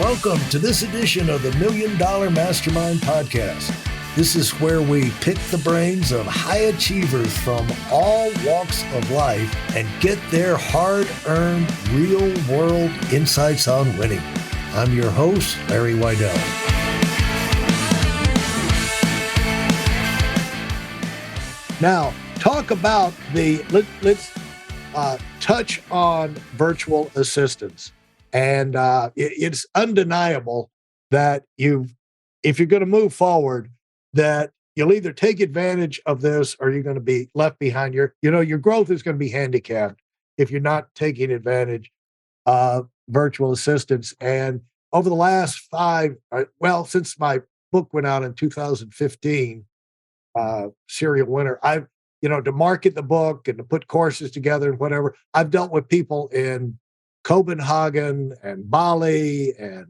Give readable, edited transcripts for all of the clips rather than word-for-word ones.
Welcome to this edition of the Million Dollar Mastermind podcast. This is where we pick the brains of high achievers from all walks of life and get their hard-earned, real-world insights on winning. I'm your host, Larry Weidel. Now, talk about let's touch on virtual assistants. And it's undeniable that if you're going to move forward, that you'll either take advantage of this or you're going to be left behind. Your growth is going to be handicapped if you're not taking advantage of virtual assistants. And over the last since my book went out in 2015, Serial Winner, I've, to market the book and to put courses together and whatever, I've dealt with people in Copenhagen and Bali and,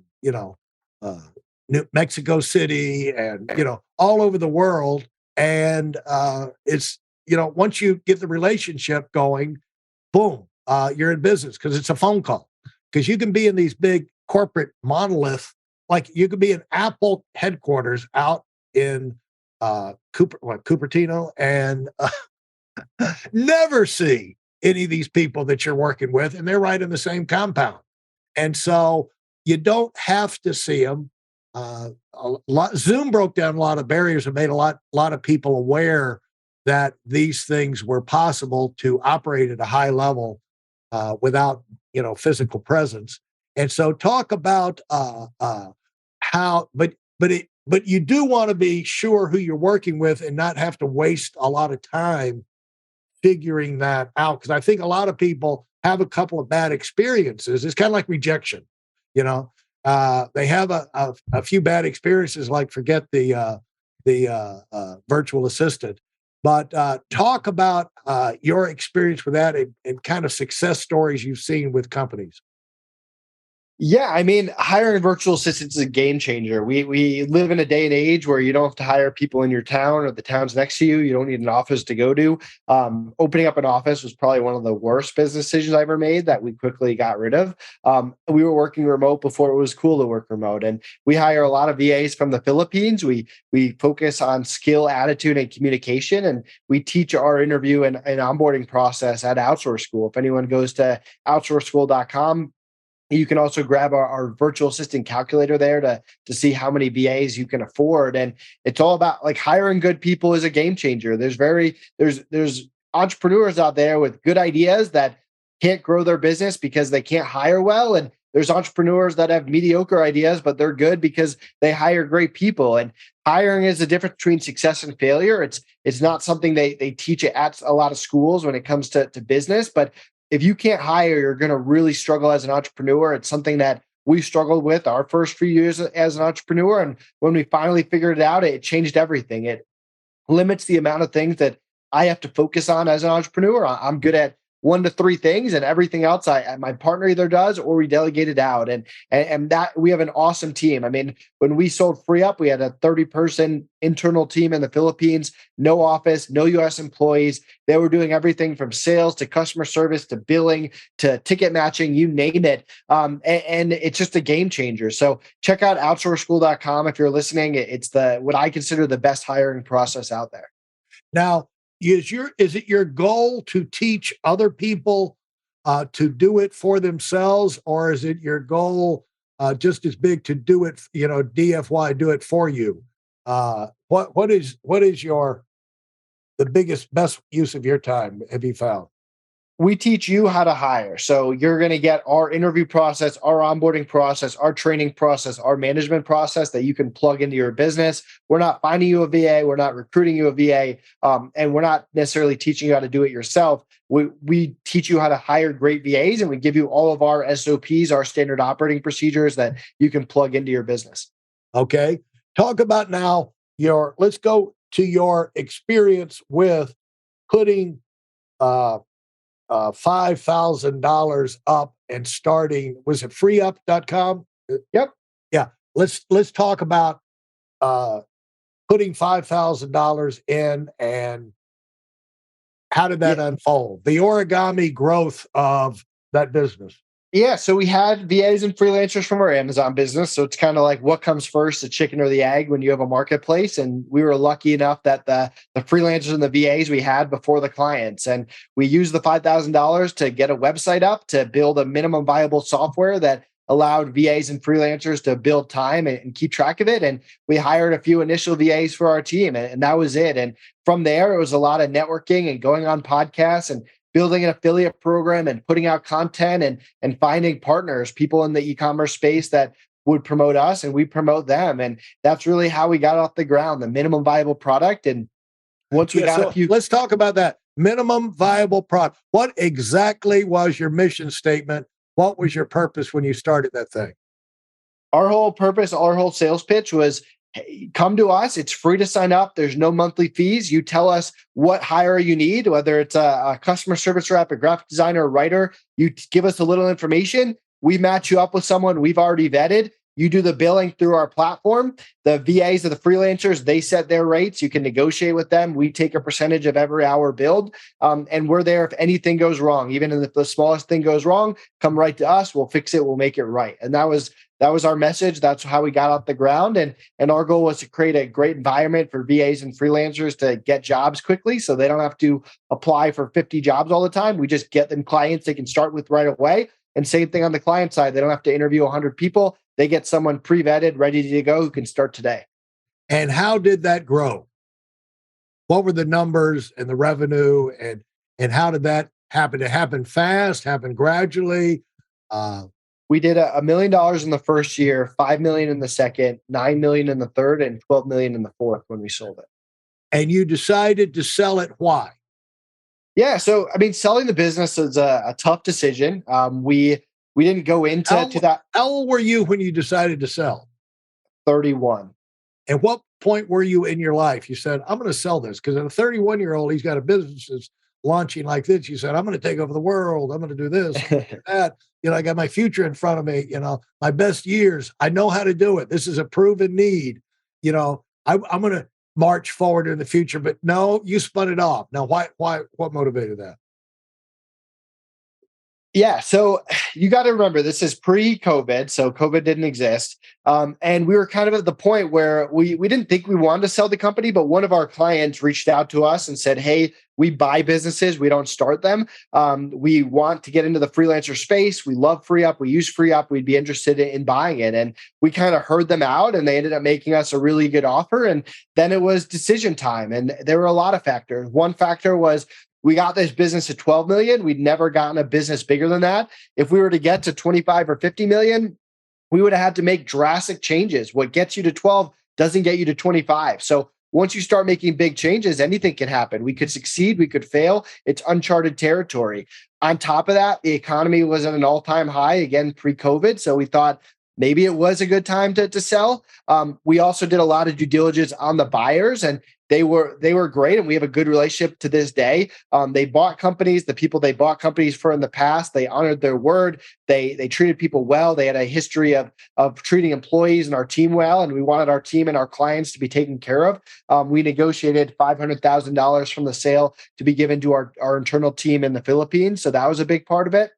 New Mexico City and, all over the world. And it's, once you get the relationship going, boom, you're in business because it's a phone call. Because you can be in these big corporate monoliths, like you could be in Apple headquarters out in Cupertino and never see any of these people that you're working with, and they're right in the same compound. And so you don't have to see them. Zoom broke down a lot of barriers and made a lot of people aware that these things were possible to operate at a high level without, physical presence. And so talk about how, but you do want to be sure who you're working with and not have to waste a lot of time figuring that out, because I think a lot of people have a couple of bad experiences. It's kind of like rejection, they have a few bad experiences, like forget the virtual assistant. But talk about your experience with that and kind of success stories you've seen with companies. Yeah, hiring virtual assistants is a game changer. We live in a day and age where you don't have to hire people in your town or the towns next to you. You don't need an office to go to. Opening up an office was probably one of the worst business decisions I ever made that we quickly got rid of. We were working remote before it was cool to work remote, and we hire a lot of VAs from the Philippines. We focus on skill, attitude, and communication, and we teach our interview and onboarding process at Outsource School. If anyone goes to outsourceschool.com, you can also grab our virtual assistant calculator there to see how many VAs you can afford. And it's all about, like, hiring good people is a game changer. There's entrepreneurs out there with good ideas that can't grow their business because they can't hire well. And there's entrepreneurs that have mediocre ideas, but they're good because they hire great people. And hiring is the difference between success and failure. It's not something they teach at a lot of schools when it comes to business, but if you can't hire, you're going to really struggle as an entrepreneur. It's something that we struggled with our first few years as an entrepreneur. And when we finally figured it out, it changed everything. It limits the amount of things that I have to focus on as an entrepreneur. I'm good at 1 to 3 things, and everything else my partner either does or we delegate it out. And that we have an awesome team. When we sold Free Up, we had a 30-person internal team in the Philippines, no office, no US employees. They were doing everything from sales to customer service to billing to ticket matching, you name it. And it's just a game changer. So check out outsourceschool.com if you're listening. It's what I consider the best hiring process out there. Now, is it your goal to teach other people to do it for themselves, or is it your goal just as big to do it, DFY, do it for you? What is the best use of your time, have you found? We teach you how to hire. So you're going to get our interview process, our onboarding process, our training process, our management process that you can plug into your business. We're not finding you a VA. We're not recruiting you a VA. And we're not necessarily teaching you how to do it yourself. We teach you how to hire great VAs, and we give you all of our SOPs, our standard operating procedures that you can plug into your business. Okay. Talk about now let's go to your experience with putting $5,000 up and starting, was it freeup.com? Yep. Yeah. Let's talk about putting $5,000 in and how did that unfold? The origami growth of that business. Yeah, so we had VAs and freelancers from our Amazon business. So it's kind of like what comes first, the chicken or the egg when you have a marketplace. And we were lucky enough that the freelancers and the VAs we had before the clients. And we used the $5,000 to get a website up, to build a minimum viable software that allowed VAs and freelancers to build time and keep track of it. And we hired a few initial VAs for our team, and that was it. And from there, it was a lot of networking and going on podcasts and building an affiliate program and putting out content and finding partners, people in the e-commerce space that would promote us and we promote them. And that's really how we got off the ground, the minimum viable product. And once we Yeah, got a so few, let's talk about that minimum viable product. What exactly was your mission statement? What was your purpose when you started that thing? our whole purpose, our whole sales pitch was, hey, come to us. It's free to sign up. There's no monthly fees. You tell us what hire you need, whether it's a customer service rep, a graphic designer, a writer. You give us a little information. We match you up with someone we've already vetted. You do the billing through our platform. The VAs or the freelancers, they set their rates. You can negotiate with them. We take a percentage of every hour billed. And we're there if anything goes wrong. Even if the smallest thing goes wrong, come right to us. We'll fix it. We'll make it right. And that was our message. That's how we got off the ground. And our goal was to create a great environment for VAs and freelancers to get jobs quickly, so they don't have to apply for 50 jobs all the time. We just get them clients they can start with right away. And same thing on the client side. They don't have to interview 100 people. They get someone pre-vetted, ready to go, who can start today. And how did that grow? What were the numbers and the revenue, and how did that happen? It happened fast, happen gradually. Uh, We did $1 million in the first year, 5 million in the second, 9 million in the third, and 12 million in the fourth when we sold it. and you decided to sell it. Why? Yeah, so I mean, selling the business is a tough decision. We didn't go into How, to that how old were you when you decided to sell? 31. At what point were you in your life? You said, I'm going to sell this, because at a 31-year-old, he's got a business that's launching like this. You said, I'm going to take over the world. I'm going to do this, that. I got my future in front of me, my best years. I know how to do it. This is a proven need. I'm going to march forward in the future, but no, you spun it off. Now, what motivated that? Yeah, so you got to remember this is pre-COVID, so COVID didn't exist, and we were kind of at the point where we didn't think we wanted to sell the company, but one of our clients reached out to us and said, "Hey, we buy businesses, we don't start them. We want to get into the freelancer space. We love FreeUp. We use FreeUp. We'd be interested in buying it." And we kind of heard them out, and they ended up making us a really good offer. And then it was decision time, and there were a lot of factors. One factor was, we got this business at 12 million. We'd never gotten a business bigger than that. If we were to get to 25 or 50 million, we would have had to make drastic changes. What gets you to 12 doesn't get you to 25. So once you start making big changes, anything can happen. We could succeed, we could fail. It's uncharted territory. On top of that, the economy was at an all-time high, again, pre-COVID. So we thought maybe it was a good time to sell. We also did a lot of due diligence on the buyers, and they were great, and we have a good relationship to this day. They bought companies, the people they bought companies for in the past, they honored their word. They treated people well. They had a history of treating employees and our team well, and we wanted our team and our clients to be taken care of. We negotiated $500,000 from the sale to be given to our internal team in the Philippines, so that was a big part of it.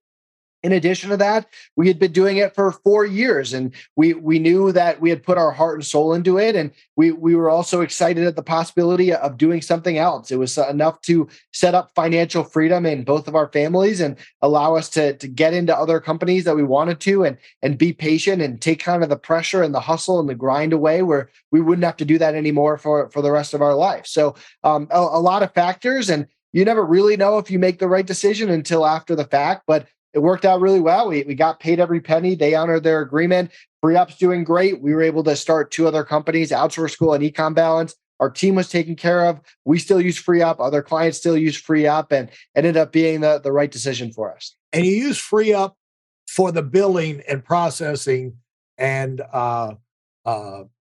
In addition to that, we had been doing it for 4 years, and we knew that we had put our heart and soul into it. And we were also excited at the possibility of doing something else. It was enough to set up financial freedom in both of our families and allow us to get into other companies that we wanted to, and be patient and take kind of the pressure and the hustle and the grind away, where we wouldn't have to do that anymore for the rest of our life. So a lot of factors, and you never really know if you make the right decision until after the fact, but it worked out really well. We got paid every penny. They honored their agreement. FreeUp's doing great. We were able to start 2 other companies, Outsource School and EcomBalance. Our team was taken care of. We still use FreeUp. Other clients still use FreeUp, and ended up being the right decision for us. And you use FreeUp for the billing and processing, and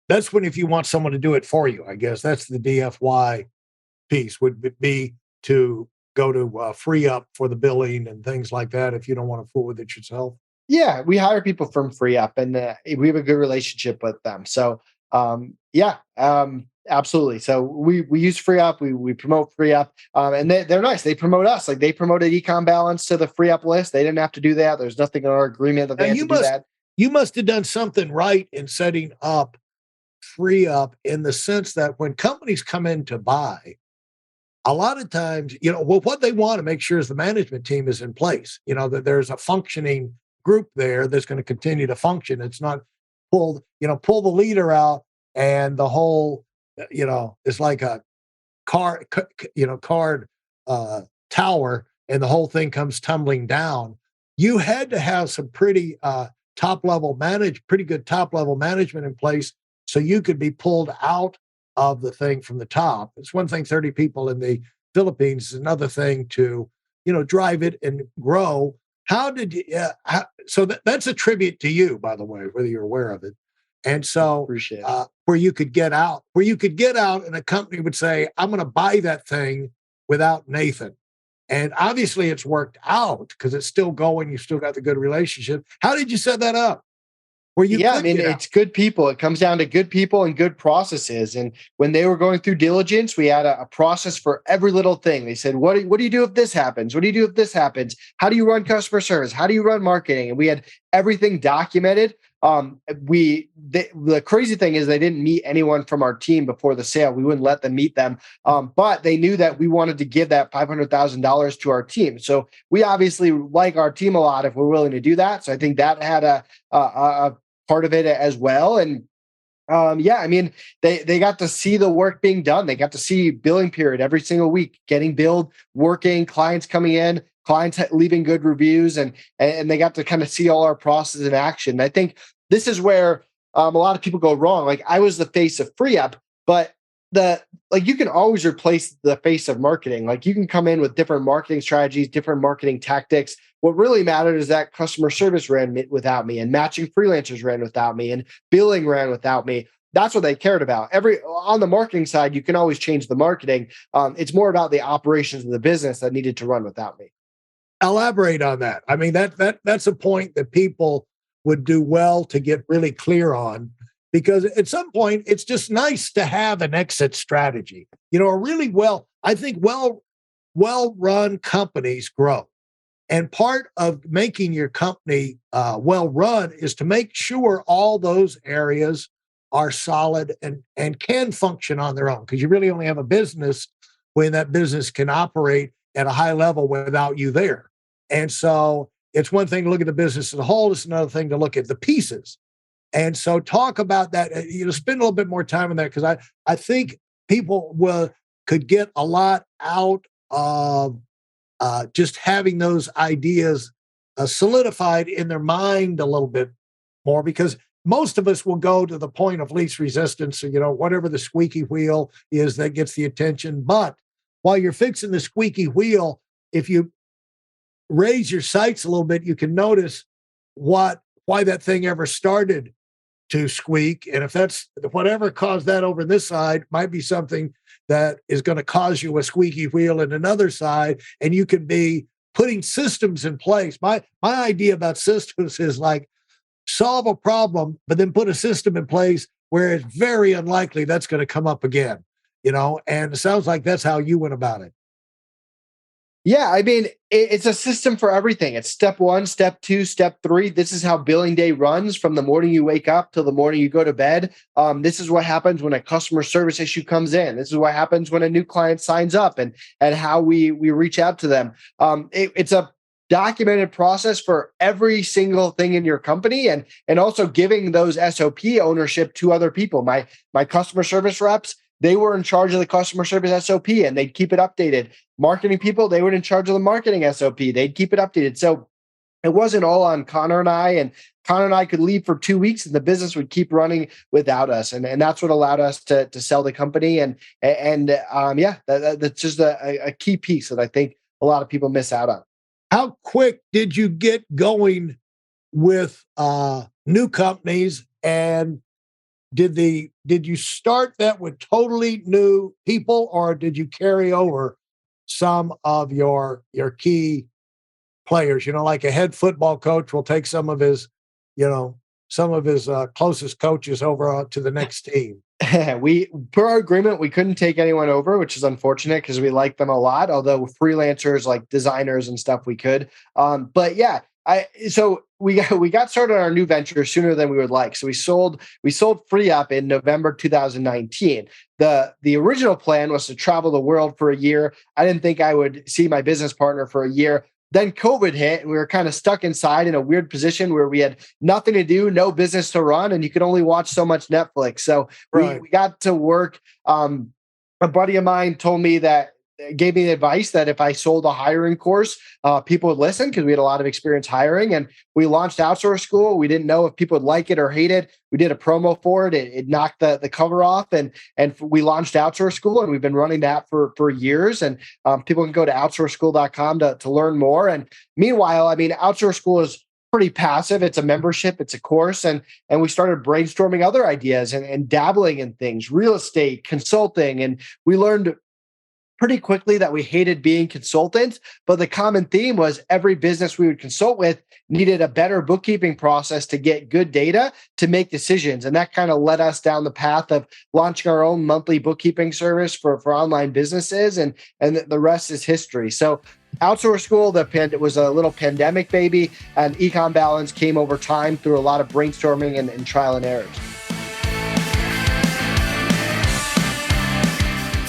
that's when, if you want someone to do it for you, I guess that's the DFY piece, would be to go to FreeUp for the billing and things like that if you don't want to fool with it yourself. Yeah, we hire people from FreeUp, and we have a good relationship with them. So Absolutely. So we use free up, we promote free up, and they're nice. They promote us, like they promoted EcomBalance to the free up list. They didn't have to do that. There's nothing in our agreement that Now they had to do that. you must have done something right in setting up free up in the sense that when companies come in to buy, a lot of times, well, what they want to make sure is the management team is in place, that there's a functioning group there that's going to continue to function. It's not pull the leader out and the whole, it's like a card tower and the whole thing comes tumbling down. You had to have some pretty pretty good top level management in place so you could be pulled out of the thing from the top. It's one thing, 30 people in the Philippines is another thing to, drive it and grow. How did you, that's a tribute to you, by the way, whether you're aware of it. And so, Appreciate it. where you could get out and a company would say, I'm going to buy that thing without Nathan. And obviously it's worked out because it's still going. You still got the good relationship. How did you set that up? Where you Yeah, I mean, it's good people. It comes down to good people and good processes. And when they were going through diligence, we had a process for every little thing. They said, what do you do if this happens? What do you do if this happens? How do you run customer service? How do you run marketing? And we had everything documented. The crazy thing is they didn't meet anyone from our team before the sale. We wouldn't let them meet them. But they knew that we wanted to give that $500,000 to our team. So we obviously like our team a lot if we're willing to do that. So I think that had a part of it as well. And I mean, they got to see the work being done. They got to see billing period every single week, getting billed, working, clients coming in, clients leaving good reviews, and they got to kind of see all our processes in action. And I think this is where a lot of people go wrong. Like I was the face of free up, but you can always replace the face of marketing. Like you can come in with different marketing strategies, different marketing tactics. What really mattered is that customer service ran without me, and matching freelancers ran without me, and billing ran without me. That's what they cared about. On the marketing side, you can always change the marketing. It's more about the operations of the business that needed to run without me. Elaborate on that. I mean, that's a point that people would do well to get really clear on, because at some point it's just nice to have an exit strategy. I think well run companies grow. And part of making your company well run is to make sure all those areas are solid and can function on their own, because you really only have a business when that business can operate at a high level without you there. And so it's one thing to look at the business as a whole. It's another thing to look at the pieces. And so talk about that, spend a little bit more time on that, because I think people could get a lot out of just having those ideas solidified in their mind a little bit more, because most of us will go to the point of least resistance, or, whatever the squeaky wheel is that gets the attention. But while you're fixing the squeaky wheel, if you raise your sights a little bit, you can notice why that thing ever started to squeak. And if that's whatever caused that over this side, might be something that is going to cause you a squeaky wheel in another side. And you can be putting systems in place. My idea about systems is like solve a problem, but then put a system in place where it's very unlikely that's going to come up again, and it sounds like that's how you went about it. Yeah, I mean, it's a system for everything. It's step 1, step 2, step 3. This is how billing day runs from the morning you wake up till the morning you go to bed. This is what happens when a customer service issue comes in. This is what happens when a new client signs up, and how we reach out to them. It's a documented process for every single thing in your company, and also giving those SOP ownership to other people. My customer service reps, they were in charge of the customer service SOP, and they'd keep it updated. Marketing people, they were in charge of the marketing SOP. They'd keep it updated. So it wasn't all on Connor and I, and Connor and I could leave for 2 weeks and the business would keep running without us. And that's what allowed us to sell the company. That's just a key piece that I think a lot of people miss out on. How quick did you get going with new companies, and did you start that with totally new people, or did you carry over some of your key players? Like a head football coach will take some of his, some of his closest coaches over to the next team. We, per our agreement, we couldn't take anyone over, which is unfortunate because we like them a lot. Although freelancers like designers and stuff, we could. But yeah, so we got started on our new venture sooner than we would like. So we sold FreeUp in November 2019. The original plan was to travel the world for a year. I didn't think I would see my business partner for a year. Then COVID hit, and we were kind of stuck inside in a weird position where we had nothing to do, no business to run, and you could only watch so much Netflix. So we got to work. A buddy of mine gave me the advice that if I sold a hiring course, people would listen because we had a lot of experience hiring. And we launched Outsource School. We didn't know if people would like it or hate it. We did a promo for it. It knocked the cover off, and we launched Outsource School, and we've been running that for years. And people can go to outsourceschool.com to learn more. And meanwhile, I mean, Outsource School is pretty passive. It's a membership, it's a course. And we started brainstorming other ideas and dabbling in things, real estate, consulting. And we learned pretty quickly that we hated being consultants, but the common theme was every business we would consult with needed a better bookkeeping process to get good data to make decisions. And that kind of led us down the path of launching our own monthly bookkeeping service for online businesses. And the rest is history. So Outsource School, it was a little pandemic baby, and EcomBalance came over time through a lot of brainstorming and trial and errors.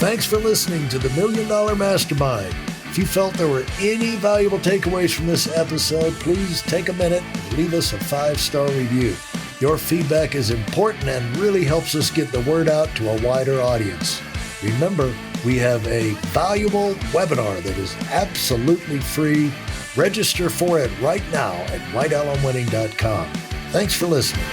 Thanks for listening to the Million Dollar Mastermind. If you felt there were any valuable takeaways from this episode, please take a minute and leave us a 5-star review. Your feedback is important and really helps us get the word out to a wider audience. Remember, we have a valuable webinar that is absolutely free. Register for it right now at weidelonwinning.com. Thanks for listening.